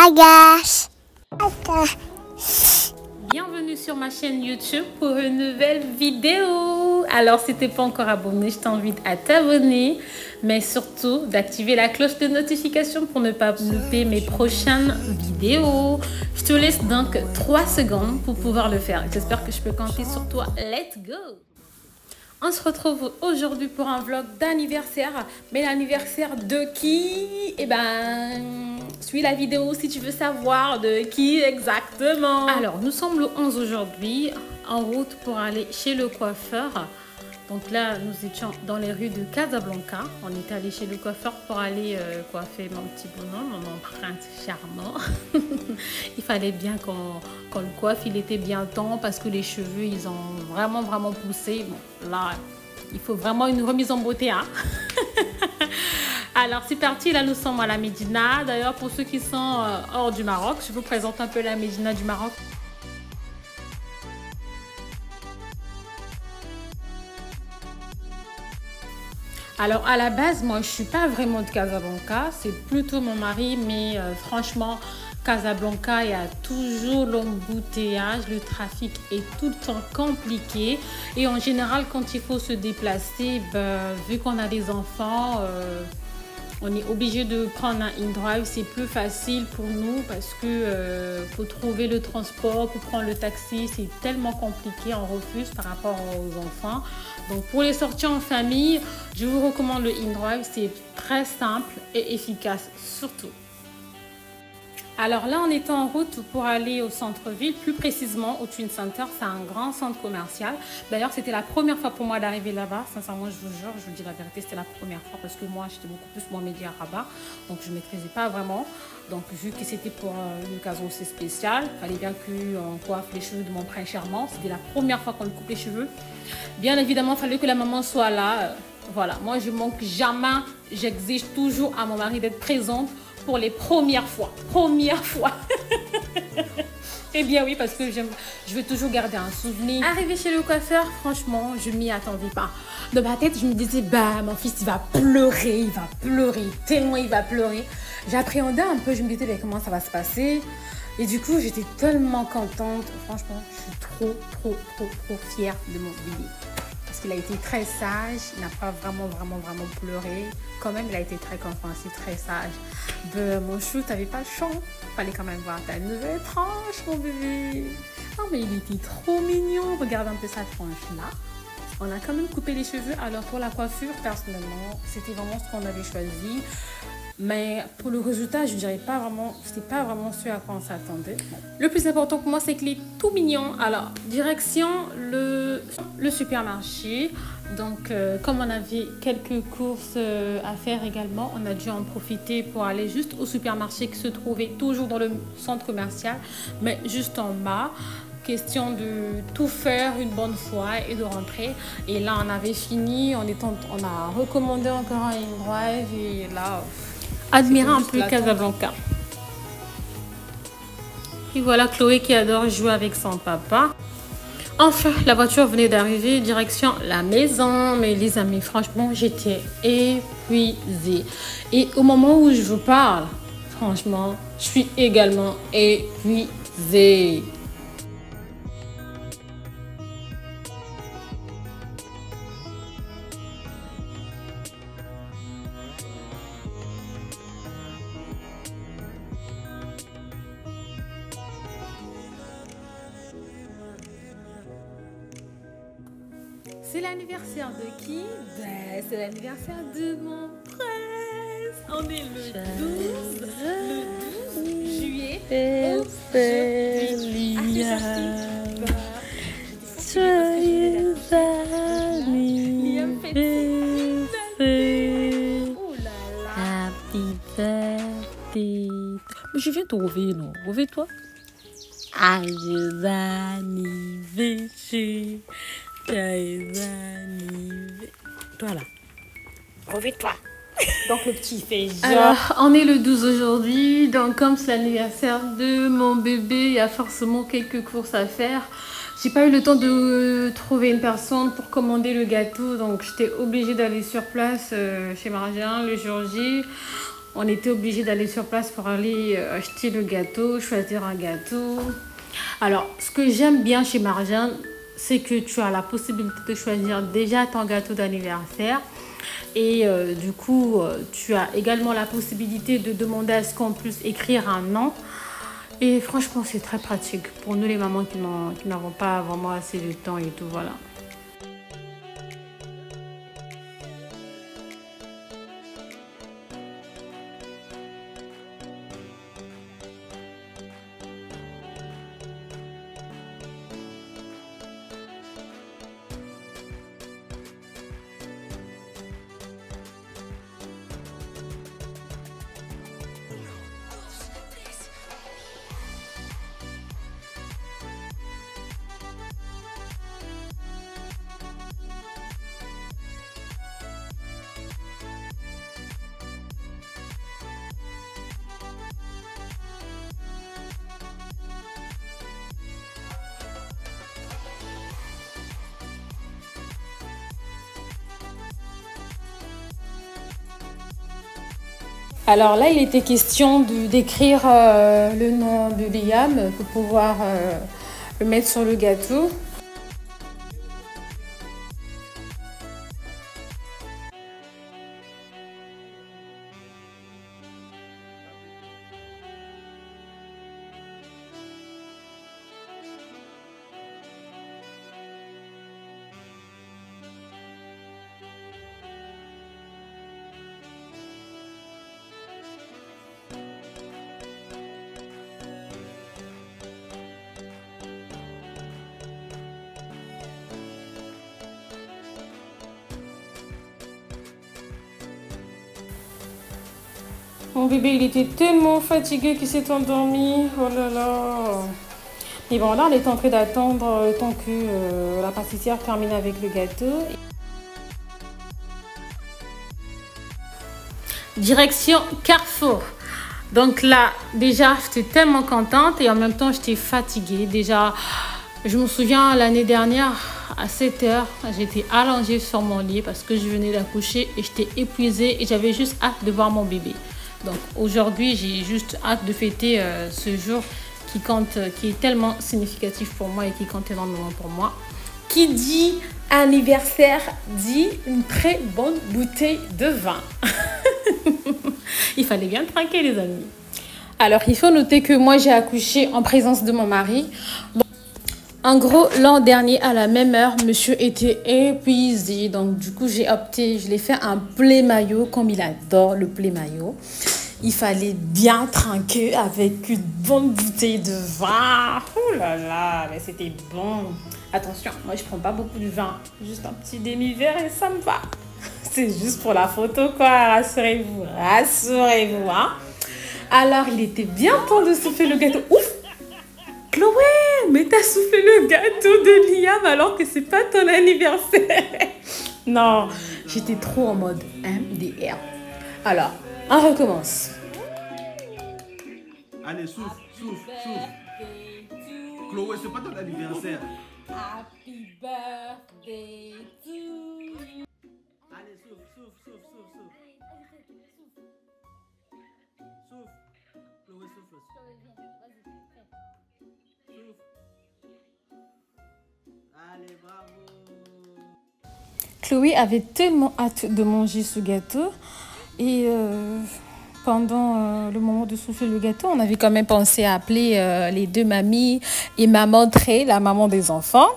Agache. Bienvenue sur ma chaîne YouTube pour une nouvelle vidéo. Alors si tu n'es pas encore abonné, je t'invite à t'abonner, mais surtout d'activer la cloche de notification pour ne pas louper mes prochaines vidéos. Je te laisse donc 3 secondes pour pouvoir le faire. J'espère que je peux compter sur toi. Let's go! On se retrouve aujourd'hui pour un vlog d'anniversaire. Mais l'anniversaire de qui? Eh ben, suis la vidéo si tu veux savoir de qui exactement. Alors, nous sommes le 11 aujourd'hui, en route pour aller chez le coiffeur. Donc là, nous étions dans les rues de Casablanca. On est allé chez le coiffeur pour aller coiffer mon petit bonhomme, mon prince charmant. Il fallait bien qu'on le coiffe. Il était bien temps parce que les cheveux, ils ont vraiment poussé. Bon, là, il faut vraiment une remise en beauté. Hein. Alors, c'est parti. Là, nous sommes à la Médina. D'ailleurs, pour ceux qui sont hors du Maroc, je vous présente un peu la Médina du Maroc. Alors à la base, moi je suis pas vraiment de Casablanca, c'est plutôt mon mari, mais franchement, Casablanca, il y a toujours l'embouteillage, le trafic est tout le temps compliqué et en général quand il faut se déplacer, vu qu'on a des enfants, on est obligé de prendre un in-drive, c'est plus facile pour nous parce que pour trouver le transport, pour prendre le taxi, c'est tellement compliqué, on refuse par rapport aux enfants. Donc pour les sorties en famille, je vous recommande le in-drive, c'est très simple et efficace surtout. Alors là, on est en route pour aller au centre-ville, plus précisément au Twin Center. C'est un grand centre commercial. D'ailleurs, c'était la première fois pour moi d'arriver là-bas. Sincèrement, je vous jure, je vous dis la vérité, c'était la première fois parce que moi, j'étais beaucoup plus moi média à Rabat. Donc, je ne maîtrisais pas vraiment. Donc, vu que c'était pour une occasion aussi spéciale, il fallait bien qu'on coiffe les cheveux de mon prince charmant. C'était la première fois qu'on lui coupe les cheveux. Bien évidemment, il fallait que la maman soit là. Voilà, moi, je manque jamais. J'exige toujours à mon mari d'être présente pour les premières fois. Eh bien oui, parce que je veux toujours garder un souvenir. Arrivé chez le coiffeur, franchement, je m'y attendais pas. Dans ma tête, je me disais, bah, mon fils, il va pleurer, tellement il va pleurer. J'appréhendais un peu, je me disais, bah, comment ça va se passer? Et du coup, j'étais tellement contente. Franchement, je suis trop fière de mon bébé. Parce qu'il a été très sage, il n'a pas vraiment pleuré. Quand même, il a été très compréhensif, très sage. Mon chou, t'avais pas chaud. Fallait quand même voir ta nouvelle tranche, mon bébé. Oh, mais il était trop mignon. Regarde un peu sa tranche là. On a quand même coupé les cheveux. Alors, pour la coiffure, personnellement, c'était vraiment ce qu'on avait choisi. Mais pour le résultat, je dirais pas vraiment, c'était pas vraiment ce à quoi on s'attendait. Bon. Le plus important pour moi, c'est qu'il est tout mignon. Alors, direction le supermarché. Donc, comme on avait quelques courses à faire également, on a dû en profiter pour aller juste au supermarché qui se trouvait toujours dans le centre commercial, mais juste en bas. Question de tout faire une bonne fois et de rentrer. Et là, on avait fini. On a recommandé encore un in-drive et là... Admirer un peu Casablanca. Et voilà Chloé qui adore jouer avec son papa. Enfin, la voiture venait d'arriver, direction la maison. Mais les amis, franchement, j'étais épuisée. Et au moment où je vous parle, franchement, je suis également épuisée. C'est l'anniversaire de qui? Ben, c'est l'anniversaire de mon prince. On est le 12 juillet. Joyeux anniversaire. Oh là là. Happy birthday. Mais je viens te réveiller, non? Réveille-toi. Joyeux anniversaire. Toi là, réveille-toi. Donc le petit fait genre. Alors, on est le 12 aujourd'hui. Donc comme c'est l'anniversaire de mon bébé, il y a forcément quelques courses à faire. J'ai pas eu le temps de trouver une personne pour commander le gâteau. Donc j'étais obligée d'aller sur place chez Marjan le jour J. On était obligé d'aller sur place pour aller acheter le gâteau, choisir un gâteau. Alors, ce que j'aime bien chez Marjane, c'est que tu as la possibilité de choisir déjà ton gâteau d'anniversaire. Et du coup, tu as également la possibilité de demander à ce qu'on puisse écrire un nom. Et franchement, c'est très pratique pour nous les mamans qui n'avons pas vraiment assez de temps et tout, voilà. Alors là, il était question d'écrire le nom de Liam pour pouvoir le mettre sur le gâteau. Mon bébé, il était tellement fatigué qu'il s'est endormi. Oh là là. Et bon, là, on est en train d'attendre le temps que la pâtissière termine avec le gâteau. Direction Carrefour. Donc là, déjà, j'étais tellement contente et en même temps, j'étais fatiguée. Déjà, je me souviens l'année dernière, à 7 h, j'étais allongée sur mon lit parce que je venais d'accoucher et j'étais épuisée et j'avais juste hâte de voir mon bébé. Donc aujourd'hui, j'ai juste hâte de fêter ce jour qui compte, qui est tellement significatif pour moi et qui compte énormément pour moi. Qui dit anniversaire dit une très bonne bouteille de vin. Il fallait bien trinquer, les amis. Alors, il faut noter que moi, j'ai accouché en présence de mon mari. Bon, en gros, l'an dernier, à la même heure, monsieur était épuisé. Donc, du coup, j'ai opté, je l'ai fait un play maillot, comme il adore le play maillot. Il fallait bien trinquer avec une bonne bouteille de vin. Oh là là, mais c'était bon. Attention, moi, je prends pas beaucoup de vin. Juste un petit demi-verre et ça me va. C'est juste pour la photo, quoi. Rassurez-vous, rassurez-vous, hein. Alors, il était bien temps de souffler le gâteau. Ouf! Chloé, mais t'as soufflé le gâteau de Liam alors que c'est pas ton anniversaire. Non, j'étais trop en mode MDR. Alors, on recommence. Allez, souffle, souffle, souffle. Chloé, c'est pas ton anniversaire. Happy birthday to you. Allez, souffle, souffle, souffle, souffle, souffle. Souffle. Chloé, souffle. Souffle. Allez, bravo. Chloé avait tellement hâte de manger ce gâteau et pendant le moment de souffler le gâteau, on avait quand même pensé à appeler les deux mamies et maman Trey, la maman des enfants.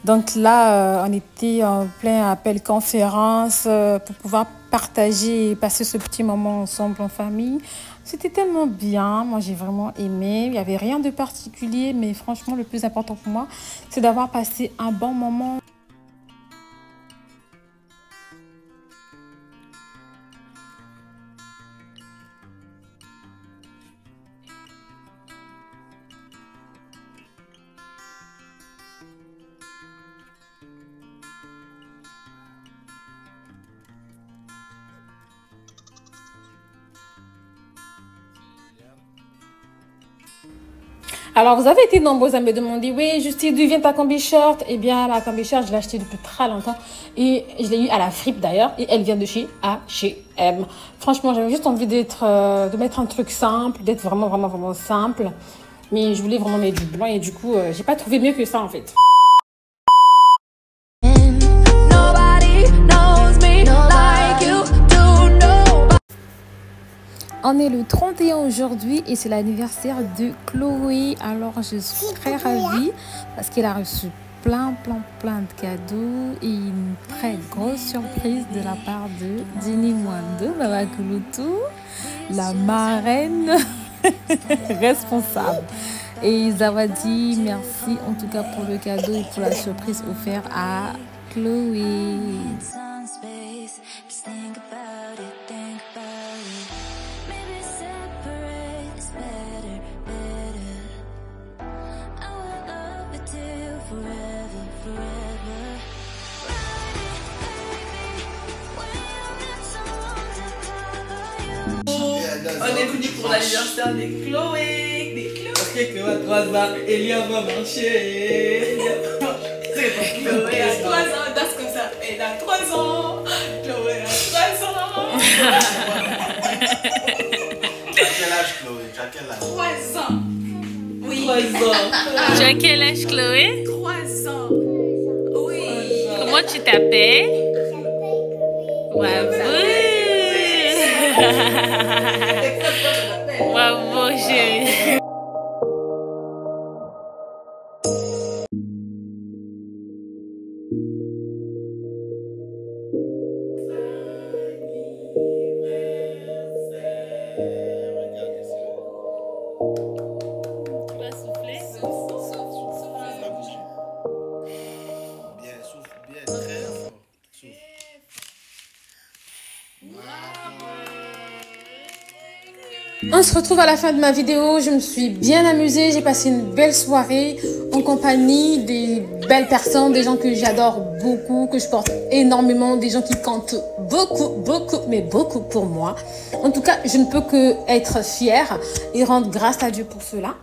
Donc là, on était en plein appel conférence pour pouvoir partager et passer ce petit moment ensemble en famille. C'était tellement bien, moi j'ai vraiment aimé. Il n'y avait rien de particulier, mais franchement, le plus important pour moi, c'est d'avoir passé un bon moment. Alors, vous avez été nombreux à me demander, oui, Justine, d'où vient ta combi short? Eh bien, la combi short, je l'ai achetée depuis très longtemps. Et je l'ai eu à la fripe d'ailleurs. Et elle vient de chez H&M. Franchement, j'avais juste envie de mettre un truc simple, d'être vraiment simple. Mais je voulais vraiment mettre du blanc et du coup, j'ai pas trouvé mieux que ça en fait. On est le 31 aujourd'hui et c'est l'anniversaire de Chloé. Alors je suis très ravie parce qu'elle a reçu plein de cadeaux et une très grosse surprise de la part de Dini Mwando, Mama Kulutu, la marraine responsable. Et ils avaient dit merci en tout cas pour le cadeau et pour la surprise offerte à Chloé. On est venu pour l'anniversaire de Chloé. Parce que Chloé a 3 ans, Elia va marcher. Chloé a 3 ans, danse comme ça. Elle a 3 ans. Chloé a 3 ans. Tu as quel âge, Chloé? Tu as quel âge? 3 ans. Oui. 3 ans. Tu as quel âge, Chloé? 3 ans. Oui. Comment tu t'appelles? Bravo. Bravo, chérie. Tu vas souffler? Bien, souffle bien, très fort. Souffle. On se retrouve à la fin de ma vidéo. Je me suis bien amusée. J'ai passé une belle soirée en compagnie des belles personnes, des gens que j'adore beaucoup, que je porte énormément, des gens qui comptent beaucoup pour moi. En tout cas, je ne peux que être fière et rendre grâce à Dieu pour cela.